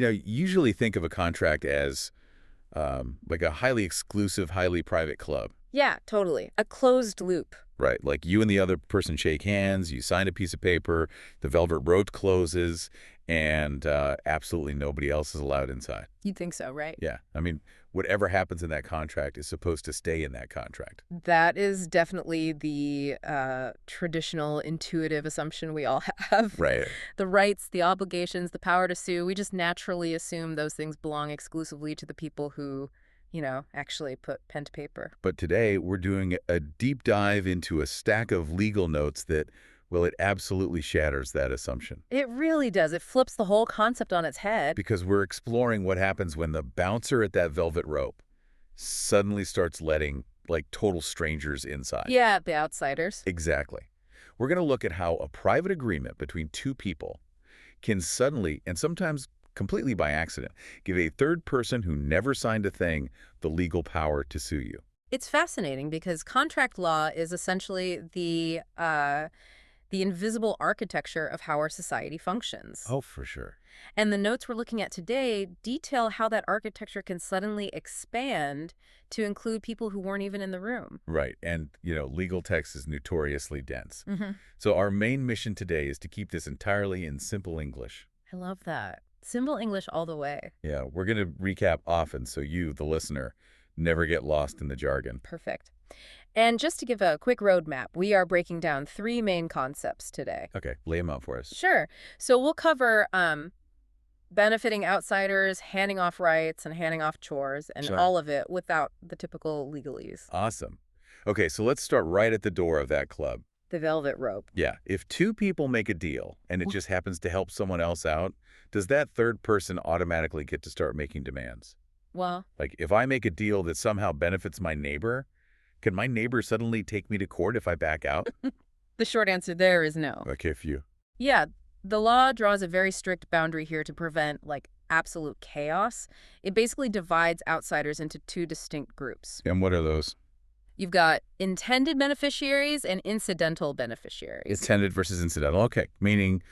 Usually think of a contract as like a highly exclusive, highly private club. Yeah, totally. A closed loop. Right, like you and the other person shake hands, you sign a piece of paper, the velvet rope closes, and absolutely nobody else is allowed inside. You'd think so, right? Yeah, I mean, whatever happens in that contract is supposed to stay in that contract. That is definitely the traditional intuitive assumption we all have. Right. The rights, the obligations, the power to sue, we just naturally assume those things belong exclusively to the people who, actually put pen to paper. But today, we're doing a deep dive into a stack of legal notes that, well, it absolutely shatters that assumption. It really does. It flips the whole concept on its head. Because we're exploring what happens when the bouncer at that velvet rope suddenly starts letting, like, total strangers inside. Yeah, the outsiders. Exactly. We're going to look at how a private agreement between two people can suddenly, and sometimes completely by accident, give a third person who never signed a thing the legal power to sue you. It's fascinating because contract law is essentially the invisible architecture of how our society functions. Oh, for sure. And the notes we're looking at today detail how that architecture can suddenly expand to include people who weren't even in the room. Right. And, legal text is notoriously dense. Hmm. So our main mission today is to keep this entirely in simple English. I love that. Simple English all the way. Yeah, we're going to recap often so you, the listener, never get lost in the jargon. Perfect. And just to give a quick roadmap, we are breaking down three main concepts today. Okay, lay them out for us. Sure. So we'll cover benefiting outsiders, handing off rights, and handing off chores, and Sure. all of it without the typical legalese. Awesome. Okay, so let's start right at the door of that club. The velvet rope. Yeah, if two people make a deal and it just happens to help someone else out, does that third person automatically get to start making demands? Well, Like, if I make a deal that somehow benefits my neighbor, can my neighbor suddenly take me to court if I back out? the short answer there is no. Okay, phew. Yeah, the law draws a very strict boundary here to prevent, absolute chaos. It basically divides outsiders into two distinct groups. And what are those? You've got intended beneficiaries and incidental beneficiaries. Intended versus incidental. Okay, meaning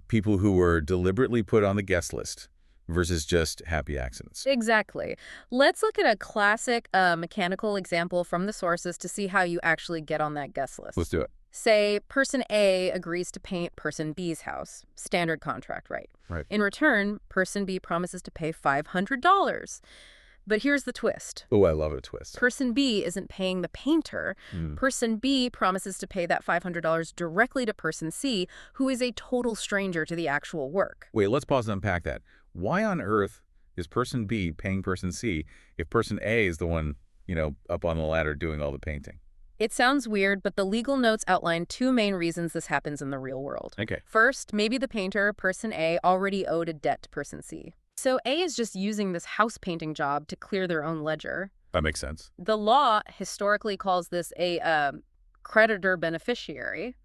people who were deliberately put on the guest list versus just happy accidents. Exactly. Let's look at a classic mechanical example from the sources to see how you actually get on that guest list. Let's do it. Say person A agrees to paint person B's house. Standard contract, right? Right. In return, person B promises to pay $500. But here's the twist. Oh, I love a twist. Person B isn't paying the painter. Mm. Person B promises to pay that $500 directly to person C, who is a total stranger to the actual work. Wait, let's pause and unpack that. Why on earth is person B paying person C if person A is the one, up on the ladder doing all the painting? It sounds weird, but the legal notes outline two main reasons this happens in the real world. Okay. First, maybe the painter, person A, already owed a debt to person C. So A is just using this house painting job to clear their own ledger. That makes sense. The law historically calls this a creditor beneficiary.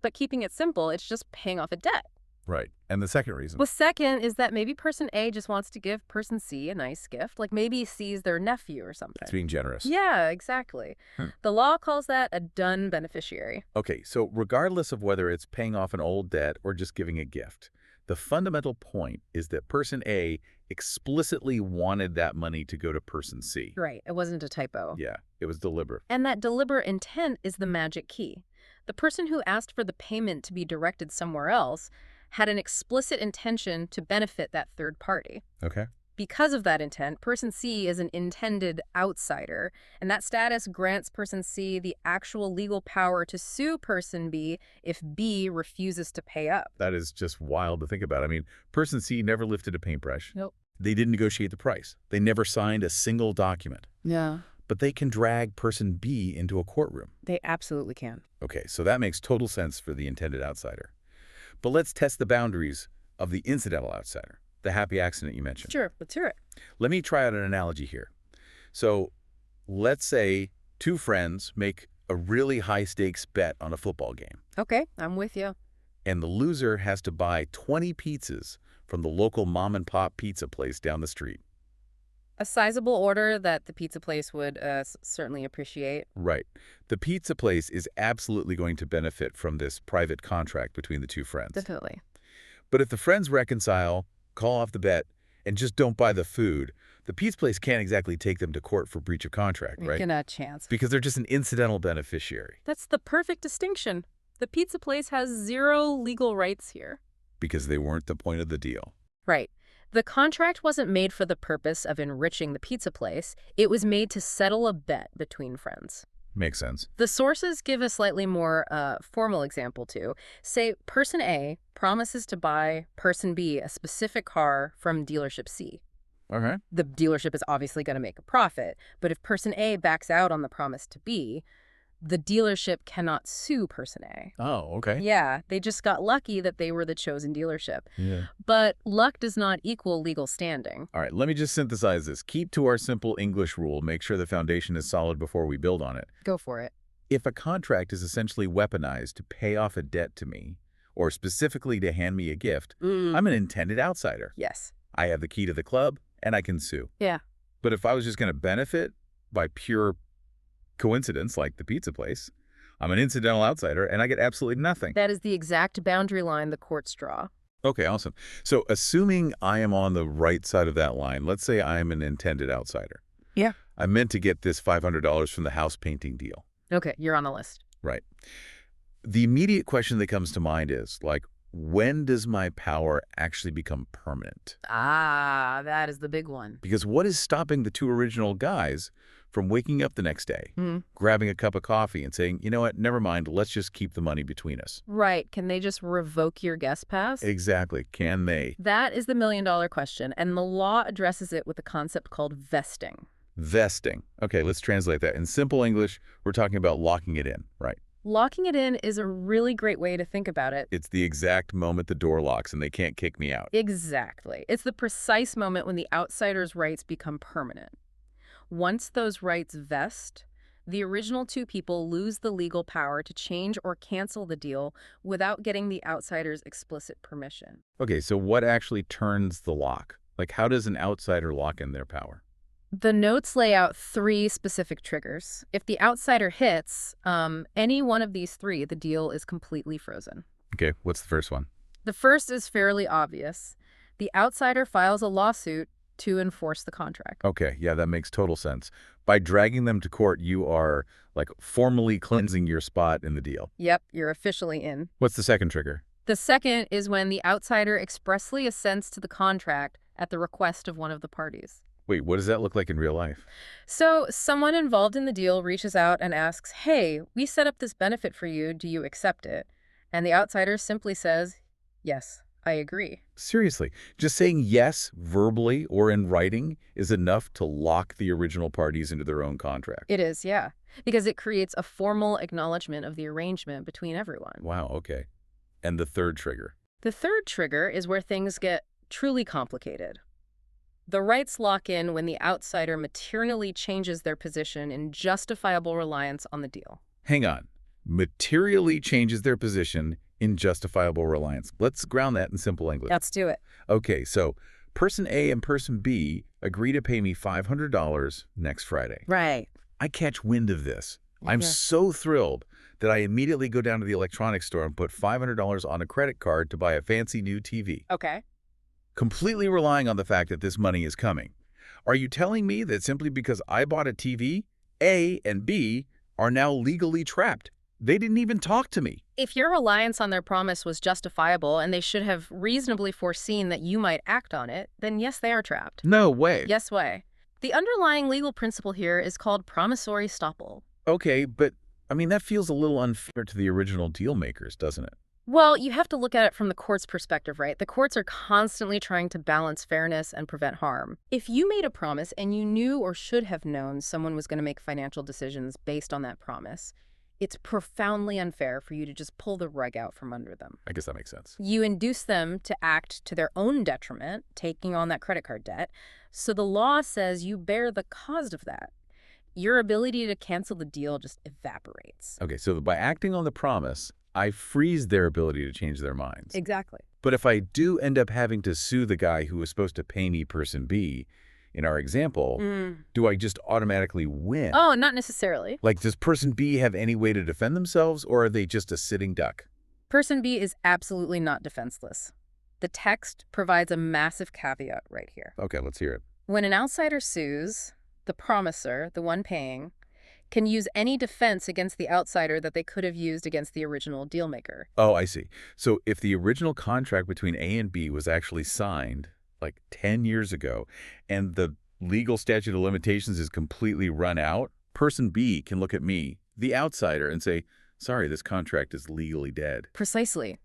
But keeping it simple, it's just paying off a debt. Right. And the second reason? Well, second is that maybe person A just wants to give person C a nice gift. Like maybe C's their nephew or something. It's being generous. Yeah, exactly. The law calls that a done beneficiary. Okay, so regardless of whether it's paying off an old debt or just giving a gift, the fundamental point is that person A explicitly wanted that money to go to person C. Right. It wasn't a typo. Yeah, it was deliberate. And that deliberate intent is the magic key. The person who asked for the payment to be directed somewhere else had an explicit intention to benefit that third party. Okay. Because of that intent, person C is an intended outsider, and that status grants person C the actual legal power to sue person B if B refuses to pay up. That is just wild to think about. I mean, person C never lifted a paintbrush. Nope. They didn't negotiate the price. They never signed a single document. Yeah. But they can drag person B into a courtroom. They absolutely can. Okay, so that makes total sense for the intended outsider. But let's test the boundaries of the incidental outsider, the happy accident you mentioned. Sure, let's hear it. Let me try out an analogy here. So let's say two friends make a really high-stakes bet on a football game, Okay, I'm with you. and the loser has to buy 20 pizzas from the local mom-and-pop pizza place down the street. A sizable order that the pizza place would certainly appreciate. Right. The pizza place is absolutely going to benefit from this private contract between the two friends. Definitely. But if the friends reconcile, call off the bet, and just don't buy the food, the pizza place can't exactly take them to court for breach of contract, right? Not a chance. Because they're just an incidental beneficiary. That's the perfect distinction. The pizza place has zero legal rights here. Because they weren't the point of the deal. Right. The contract wasn't made for the purpose of enriching the pizza place. It was made to settle a bet between friends. Makes sense. The sources give a slightly more formal example, too. Say person A promises to buy person B a specific car from dealership C. Okay. The dealership is obviously going to make a profit, but if person A backs out on the promise to B, the dealership cannot sue person A. Oh, okay. Yeah, they just got lucky that they were the chosen dealership. Yeah. But luck does not equal legal standing. All right, let me just synthesize this. Keep to our simple English rule. Make sure the foundation is solid before we build on it. Go for it. If a contract is essentially weaponized to pay off a debt to me, or specifically to hand me a gift, I'm an intended outsider. Yes. I have the key to the club, and I can sue. Yeah. But if I was just going to benefit by pure coincidence, like the pizza place, I'm an incidental outsider, and I get absolutely nothing. That is the exact boundary line the courts draw. Okay, awesome. So assuming I am on the right side of that line, let's say I'm an intended outsider. Yeah. I meant to get this $500 from the house painting deal. Okay, you're on the list. Right. The immediate question that comes to mind is, like, when does my power actually become permanent? Ah, that is the big one. Because what is stopping the two original guys from waking up the next day, grabbing a cup of coffee and saying, you know what, never mind, let's just keep the money between us? Right. Can they just revoke your guest pass? Exactly. Can they? That is the million-dollar question, and the law addresses it with a concept called vesting. Vesting. Okay, let's translate that. In simple English, we're talking about locking it in, right? Locking it in is a really great way to think about it. It's the exact moment the door locks and they can't kick me out. Exactly. It's the precise moment when the outsider's rights become permanent. Once those rights vest, the original two people lose the legal power to change or cancel the deal without getting the outsider's explicit permission. Okay, so what actually turns the lock? Like, how does an outsider lock in their power? The notes lay out 3 specific triggers. If the outsider hits any one of these 3, the deal is completely frozen. Okay, what's the first one? The first is fairly obvious. The outsider files a lawsuit to enforce the contract. Okay, yeah, that makes total sense. By dragging them to court, you are, like, formally cleansing your spot in the deal. Yep, you're officially in. What's the second trigger? The second is when the outsider expressly assents to the contract at the request of one of the parties. Wait, what does that look like in real life? So someone involved in the deal reaches out and asks, hey, we set up this benefit for you. Do you accept it? And the outsider simply says, yes, I agree. Seriously, just saying yes verbally or in writing is enough to lock the original parties into their own contract. It is, yeah, because it creates a formal acknowledgement of the arrangement between everyone. Wow, okay. And the third trigger? The third trigger is where things get truly complicated. The rights lock in when the outsider materially changes their position in justifiable reliance on the deal. Hang on. Materially changes their position in justifiable reliance. Let's ground that in simple English. Let's do it. Okay, so person A and person B agree to pay me $500 next Friday. Right. I catch wind of this. I'm so thrilled that I immediately go down to the electronics store and put $500 on a credit card to buy a fancy new TV. Okay. Completely relying on the fact that this money is coming. Are you telling me that simply because I bought a TV, A and B are now legally trapped? They didn't even talk to me. If your reliance on their promise was justifiable and they should have reasonably foreseen that you might act on it, then yes, they are trapped. No way. Yes way. The underlying legal principle here is called promissory estoppel. Okay, but I mean, that feels a little unfair to the original deal makers, doesn't it? Well, you have to look at it from the court's perspective, right? The courts are constantly trying to balance fairness and prevent harm. If you made a promise and you knew or should have known someone was going to make financial decisions based on that promise, it's profoundly unfair for you to just pull the rug out from under them. I guess that makes sense. You induce them to act to their own detriment, taking on that credit card debt. So the law says you bear the cost of that. Your ability to cancel the deal just evaporates. Okay, so by acting on the promise, I freeze their ability to change their minds. Exactly. But if I do end up having to sue the guy who was supposed to pay me person B, in our example, do I just automatically win? Oh, not necessarily. Like, does person B have any way to defend themselves, or are they just a sitting duck? Person B is absolutely not defenseless. The text provides a massive caveat right here. Okay, let's hear it. When an outsider sues, the promisor, the one paying, can use any defense against the outsider that they could have used against the original dealmaker. Oh, I see. So if the original contract between A and B was actually signed like 10 years ago and the legal statute of limitations is completely run out, person B can look at me, the outsider, and say, sorry, this contract is legally dead. Precisely.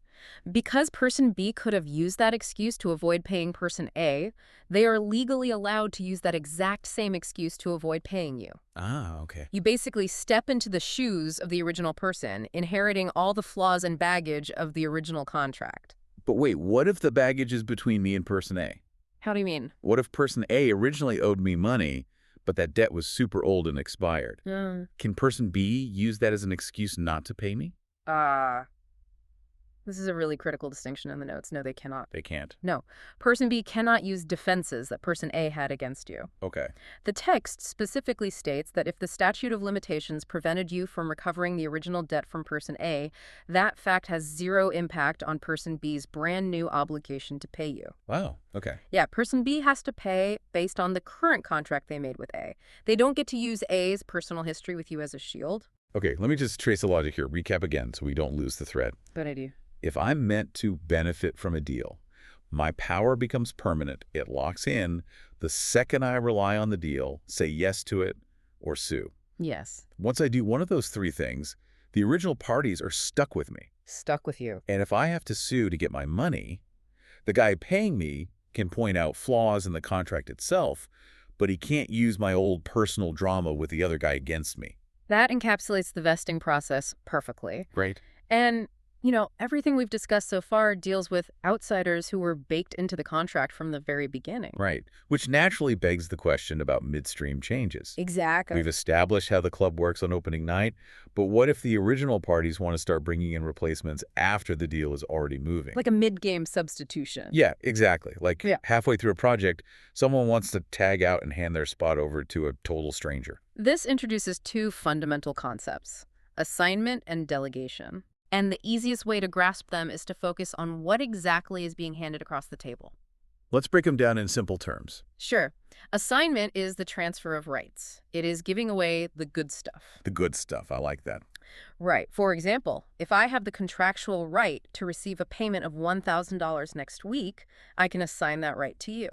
Because person B could have used that excuse to avoid paying person A, they are legally allowed to use that exact same excuse to avoid paying you. Ah, okay. You basically step into the shoes of the original person, inheriting all the flaws and baggage of the original contract. But wait, what if the baggage is between me and person A? How do you mean? What if person A originally owed me money, but that debt was super old and expired? Can person B use that as an excuse not to pay me? This is a really critical distinction in the notes. No, they cannot. They can't. No. Person B cannot use defenses that person A had against you. Okay. The text specifically states that if the statute of limitations prevented you from recovering the original debt from person A, that fact has zero impact on person B's brand new obligation to pay you. Wow. Okay. Yeah, person B has to pay based on the current contract they made with A. They don't get to use A's personal history with you as a shield. Okay, let me just trace the logic here. Recap again so we don't lose the thread. Good idea. If I'm meant to benefit from a deal, my power becomes permanent. It locks in the second I rely on the deal, say yes to it, or sue. Yes. Once I do one of those three things, the original parties are stuck with me. Stuck with you. And if I have to sue to get my money, the guy paying me can point out flaws in the contract itself, but he can't use my old personal drama with the other guy against me. That encapsulates the vesting process perfectly. Right. And, everything we've discussed so far deals with outsiders who were baked into the contract from the very beginning. Right. Which naturally begs the question about midstream changes. Exactly. We've established how the club works on opening night, but what if the original parties want to start bringing in replacements after the deal is already moving? Like a mid-game substitution. Yeah, exactly. Like Yeah. halfway through a project, someone wants to tag out and hand their spot over to a total stranger. This introduces two fundamental concepts, assignment and delegation. And the easiest way to grasp them is to focus on what exactly is being handed across the table. Let's break them down in simple terms. Sure. Assignment is the transfer of rights. It is giving away the good stuff. The good stuff. I like that. Right. For example, if I have the contractual right to receive a payment of $1,000 next week, I can assign that right to you.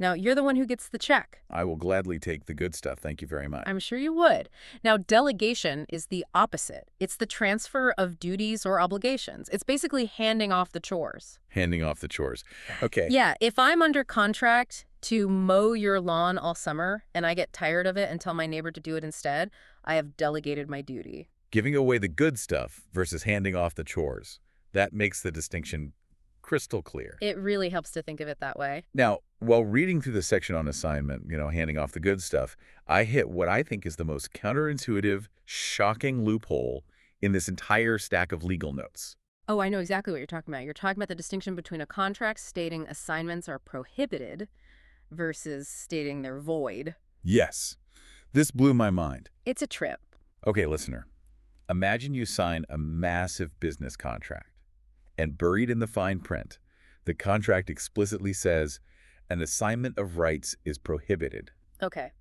Now, you're the one who gets the check. I will gladly take the good stuff. Thank you very much. I'm sure you would. Now, delegation is the opposite. It's the transfer of duties or obligations. It's basically handing off the chores. Handing off the chores. Okay. Yeah, if I'm under contract to mow your lawn all summer and I get tired of it and tell my neighbor to do it instead, I have delegated my duty. Giving away the good stuff versus handing off the chores. That makes the distinction crystal clear. It really helps to think of it that way. Now, while reading through the section on assignment, handing off the good stuff, I hit what I think is the most counterintuitive, shocking loophole in this entire stack of legal notes. Oh, I know exactly what you're talking about. You're talking about the distinction between a contract stating assignments are prohibited versus stating they're void. Yes. This blew my mind. It's a trip. Okay, listener. Imagine you sign a massive business contract, and buried in the fine print, the contract explicitly says, an assignment of rights is prohibited. Okay.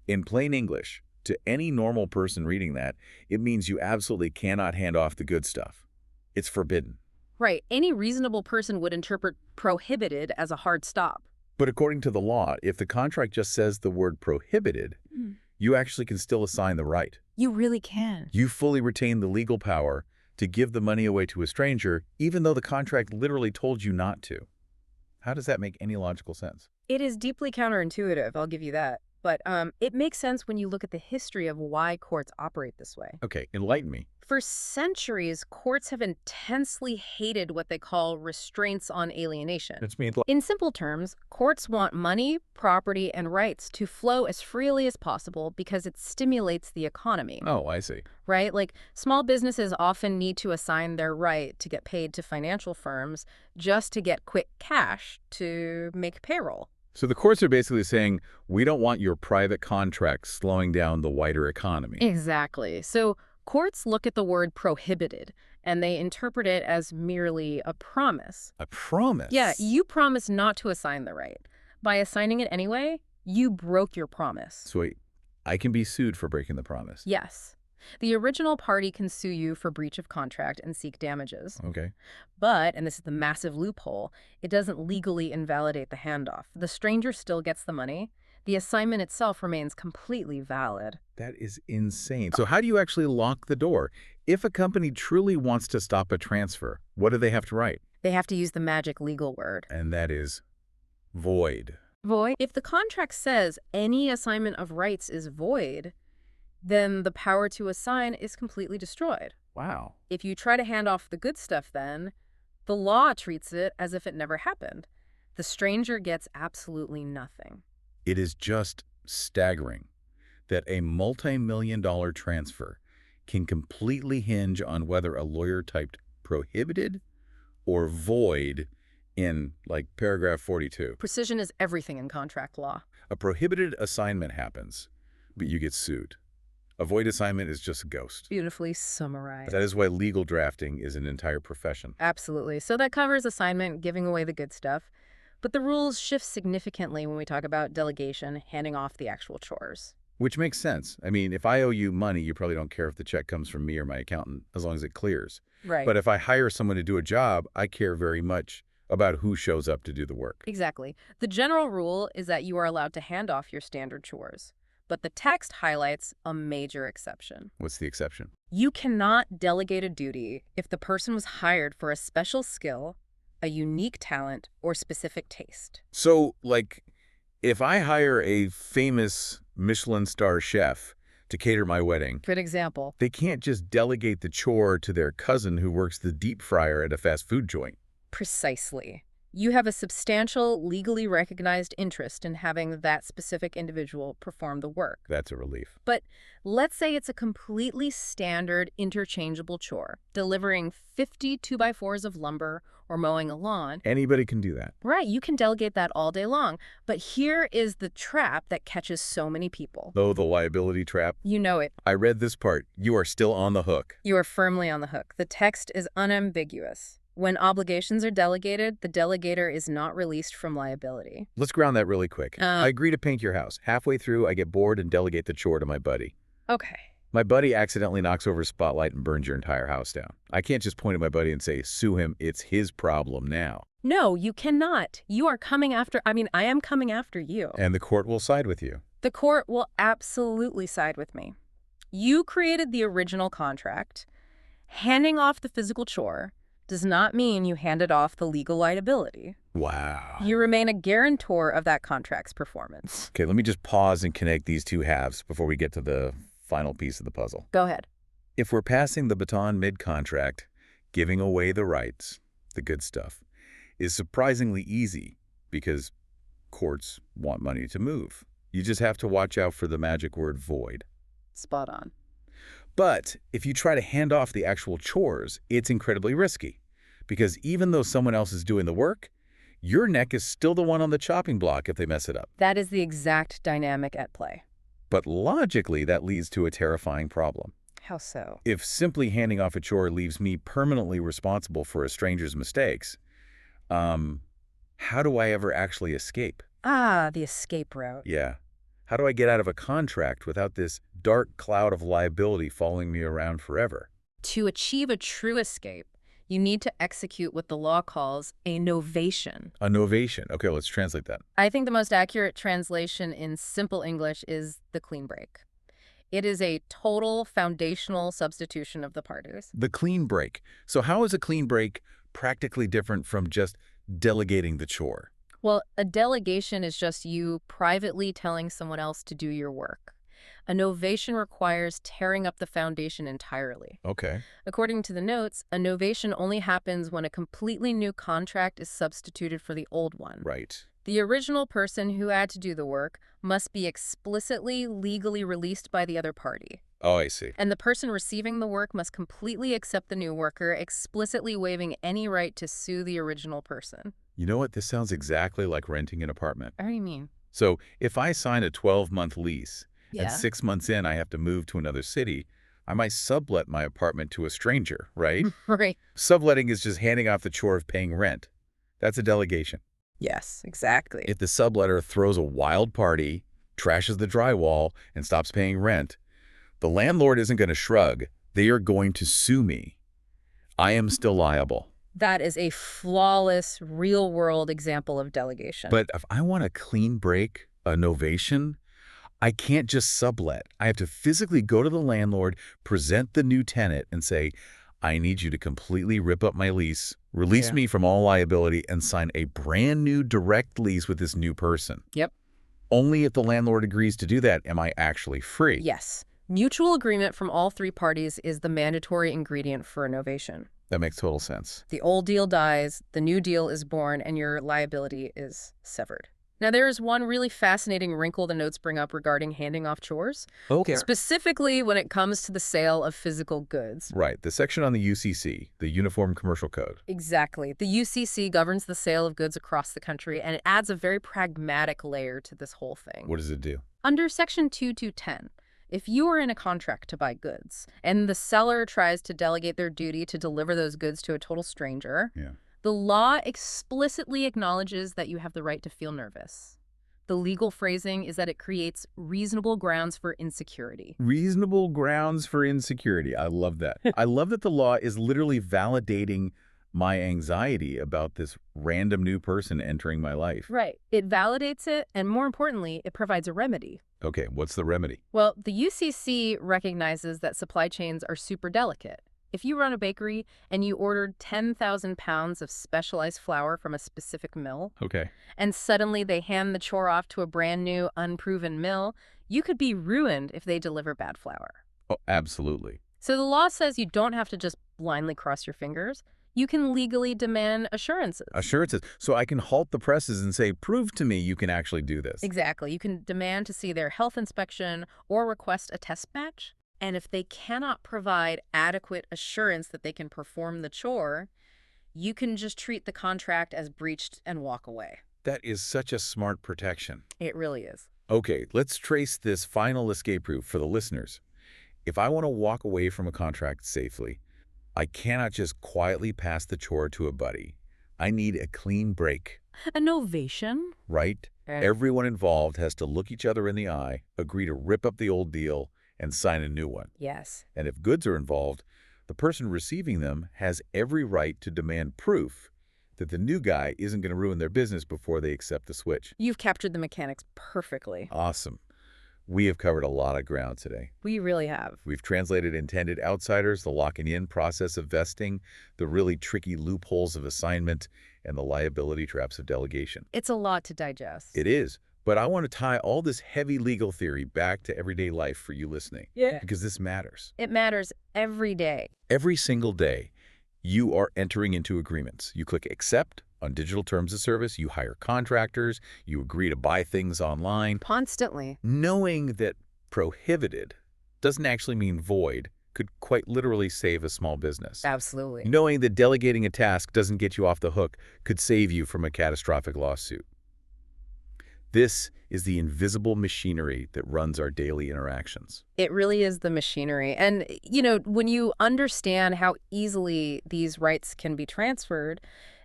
In plain English, to any normal person reading that, it means you absolutely cannot hand off the good stuff. It's forbidden. Right. Any reasonable person would interpret prohibited as a hard stop. But according to the law, if the contract just says the word prohibited, you actually can still assign the right. You really can. You fully retain the legal power to give the money away to a stranger, even though the contract literally told you not to. How does that make any logical sense? It is deeply counterintuitive, I'll give you that. But it makes sense when you look at the history of why courts operate this way. Okay, enlighten me. For centuries, courts have intensely hated what they call restraints on alienation. It's me. In simple terms, courts want money, property, and rights to flow as freely as possible because it stimulates the economy. Oh, I see. Right? Like, small businesses often need to assign their right to get paid to financial firms just to get quick cash to make payroll. So the courts are basically saying, we don't want your private contracts slowing down the wider economy. Exactly. So courts look at the word prohibited and they interpret it as merely a promise. A promise? Yeah, you promised not to assign the right. By assigning it anyway, you broke your promise. So wait, I can be sued for breaking the promise? Yes. The original party can sue you for breach of contract and seek damages. Okay. But, and this is the massive loophole, it doesn't legally invalidate the handoff. The stranger still gets the money. The assignment itself remains completely valid. That is insane. So how do you actually lock the door? If a company truly wants to stop a transfer, what do they have to write? They have to use the magic legal word. And that is void. Void. If the contract says any assignment of rights is void, then the power to assign is completely destroyed. Wow. If you try to hand off the good stuff then, the law treats it as if it never happened. The stranger gets absolutely nothing. It is just staggering that a multi-million-dollar transfer can completely hinge on whether a lawyer typed prohibited or void in, like, paragraph 42. Precision is everything in contract law. A prohibited assignment happens, but you get sued. A void assignment is just a ghost. Beautifully summarized. That is why legal drafting is an entire profession. Absolutely. So that covers assignment, giving away the good stuff. But the rules shift significantly when we talk about delegation, handing off the actual chores. Which makes sense. I mean, if I owe you money, you probably don't care if the check comes from me or my accountant, as long as it clears. Right. But if I hire someone to do a job, I care very much about who shows up to do the work. Exactly. The general rule is that you are allowed to hand off your standard chores. But the text highlights a major exception. What's the exception? You cannot delegate a duty if the person was hired for a special skill, a unique talent, or specific taste. So, like, if I hire a famous Michelin star chef to cater my wedding, Good example. they can't just delegate the chore to their cousin who works the deep fryer at a fast food joint. Precisely. You have a substantial, legally recognized interest in having that specific individual perform the work. That's a relief. But let's say it's a completely standard, interchangeable chore, delivering 50 2x4s of lumber or mowing a lawn. Anybody can do that. Right, you can delegate that all day long. But here is the trap that catches so many people. Though the liability trap, You know it. I read this part. You are still on the hook. You are firmly on the hook. The text is unambiguous. When obligations are delegated, the delegator is not released from liability. Let's ground that really quick. I agree to paint your house. Halfway through, I get bored and delegate the chore to my buddy. Okay. My buddy accidentally knocks over a spotlight and burns your entire house down. I can't just point at my buddy and say, sue him, it's his problem now. No, you cannot. You are coming after, I am coming after you. And the court will side with you. The court will absolutely side with me. You created the original contract. Handing off the physical chore does not mean you handed off the legal liability. Wow. You remain a guarantor of that contract's performance. Okay, let me just pause and connect these two halves before we get to the final piece of the puzzle. Go ahead. If we're passing the baton mid-contract, giving away the rights, the good stuff, is surprisingly easy because courts want money to move. You just have to watch out for the magic word void. Spot on. But if you try to hand off the actual chores, it's incredibly risky because even though someone else is doing the work, your neck is still the one on the chopping block if they mess it up. That is the exact dynamic at play. But logically, that leads to a terrifying problem. How so? If simply handing off a chore leaves me permanently responsible for a stranger's mistakes, how do I ever actually escape? Ah, the escape route. Yeah. How do I get out of a contract without this dark cloud of liability following me around forever? To achieve a true escape, you need to execute what the law calls a novation. A novation. Okay, let's translate that. I think the most accurate translation in simple English is the clean break. It is a total foundational substitution of the parties. The clean break. So how is a clean break practically different from just delegating the chore? Well, a delegation is just you privately telling someone else to do your work. A novation requires tearing up the foundation entirely. Okay. According to the notes, a novation only happens when a completely new contract is substituted for the old one. Right. The original person who had to do the work must be explicitly legally released by the other party. Oh, I see. And the person receiving the work must completely accept the new worker, explicitly waiving any right to sue the original person. You know what? This sounds exactly like renting an apartment. What do you mean? So if I sign a 12-month lease, Yeah. and 6 months in I have to move to another city, I might sublet my apartment to a stranger, right? Right. Subletting is just handing off the chore of paying rent. That's a delegation. Yes, exactly. If the subletter throws a wild party, trashes the drywall, and stops paying rent, the landlord isn't going to shrug. They are going to sue me. I am still liable. That is a flawless, real-world example of delegation. But if I want a clean break, a novation, I can't just sublet. I have to physically go to the landlord, present the new tenant, and say, I need you to completely rip up my lease, release me from all liability, and sign a brand new direct lease with this new person. Yep. Only if the landlord agrees to do that am I actually free. Yes. Mutual agreement from all three parties is the mandatory ingredient for a novation. That makes total sense. The old deal dies, the new deal is born, and your liability is severed. Now, there is one really fascinating wrinkle the notes bring up regarding handing off chores, Okay. specifically when it comes to the sale of physical goods. Right. The section on the UCC, the Uniform Commercial Code. Exactly. The UCC governs the sale of goods across the country, and it adds a very pragmatic layer to this whole thing. What does it do? Under Section 2210, if you are in a contract to buy goods and the seller tries to delegate their duty to deliver those goods to a total stranger, the law explicitly acknowledges that you have the right to feel nervous. The legal phrasing is that it creates reasonable grounds for insecurity. Reasonable grounds for insecurity. I love that. I love that the law is literally validating my anxiety about this random new person entering my life. Right. It validates it, and more importantly, it provides a remedy. Okay, what's the remedy? Well, the UCC recognizes that supply chains are super delicate. If you run a bakery and you ordered 10,000 pounds of specialized flour from a specific mill, Okay. and suddenly they hand the chore off to a brand new, unproven mill, you could be ruined if they deliver bad flour. Oh, absolutely. So the law says you don't have to just blindly cross your fingers. You can legally demand assurances. Assurances. So I can halt the presses and say, prove to me you can actually do this. Exactly. You can demand to see their health inspection or request a test batch. And if they cannot provide adequate assurance that they can perform the chore, you can just treat the contract as breached and walk away. That is such a smart protection. It really is. Okay, let's trace this final escape route for the listeners. If I want to walk away from a contract safely, I cannot just quietly pass the chore to a buddy. I need a clean break. A novation? Right? Everyone involved has to look each other in the eye, agree to rip up the old deal, and sign a new one. Yes. And if goods are involved, the person receiving them has every right to demand proof that the new guy isn't going to ruin their business before they accept the switch. You've captured the mechanics perfectly. Awesome. We have covered a lot of ground today. We really have. We've translated intended outsiders, the locking-in process of vesting, the really tricky loopholes of assignment, and the liability traps of delegation. It's a lot to digest. It is. But I want to tie all this heavy legal theory back to everyday life for you listening. Yeah. Because this matters. It matters every day. Every single day, you are entering into agreements. You click accept on digital terms of service, you hire contractors, you agree to buy things online. Constantly. Knowing that prohibited doesn't actually mean void could quite literally save a small business. Absolutely. Knowing that delegating a task doesn't get you off the hook could save you from a catastrophic lawsuit. This is the invisible machinery that runs our daily interactions. It really is the machinery. And, when you understand how easily these rights can be transferred,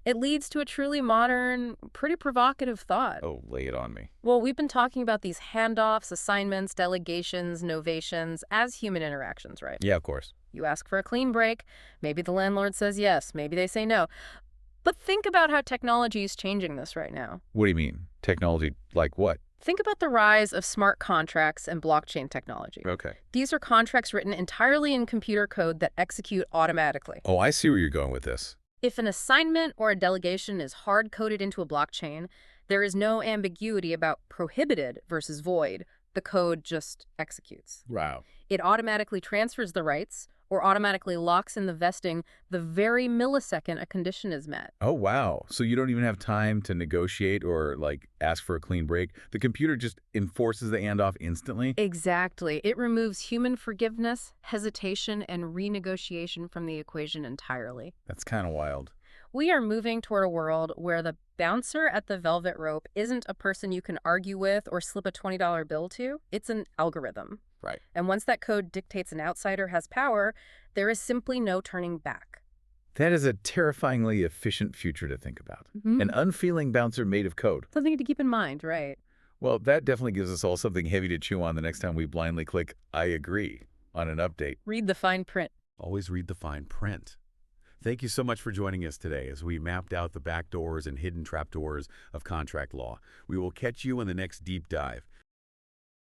it leads to a truly modern, pretty provocative thought. Oh, lay it on me. Well, we've been talking about these handoffs, assignments, delegations, novations as human interactions, right? Yeah, of course. You ask for a clean break. Maybe the landlord says yes. Maybe they say no. But think about how technology is changing this right now. What do you mean? Technology like what? Think about the rise of smart contracts and blockchain technology. Okay. These are contracts written entirely in computer code that execute automatically. Oh, I see where you're going with this. If an assignment or a delegation is hard-coded into a blockchain, there is no ambiguity about prohibited versus void. The code just executes. Wow. It automatically transfers the rights or automatically locks in the vesting the very millisecond a condition is met. Oh, wow. So you don't even have time to negotiate or, ask for a clean break? The computer just enforces the handoff instantly? Exactly. It removes human forgiveness, hesitation, and renegotiation from the equation entirely. That's kind of wild. We are moving toward a world where the bouncer at the velvet rope isn't a person you can argue with or slip a $20 bill to. It's an algorithm. Right. And once that code dictates an outsider has power, there is simply no turning back. That is a terrifyingly efficient future to think about. An unfeeling bouncer made of code. Something to keep in mind, right? Well, that definitely gives us all something heavy to chew on the next time we blindly click "I agree" on an update. Read the fine print. Always read the fine print. Thank you so much for joining us today as we mapped out the backdoors and hidden trapdoors of contract law. We will catch you in the next deep dive.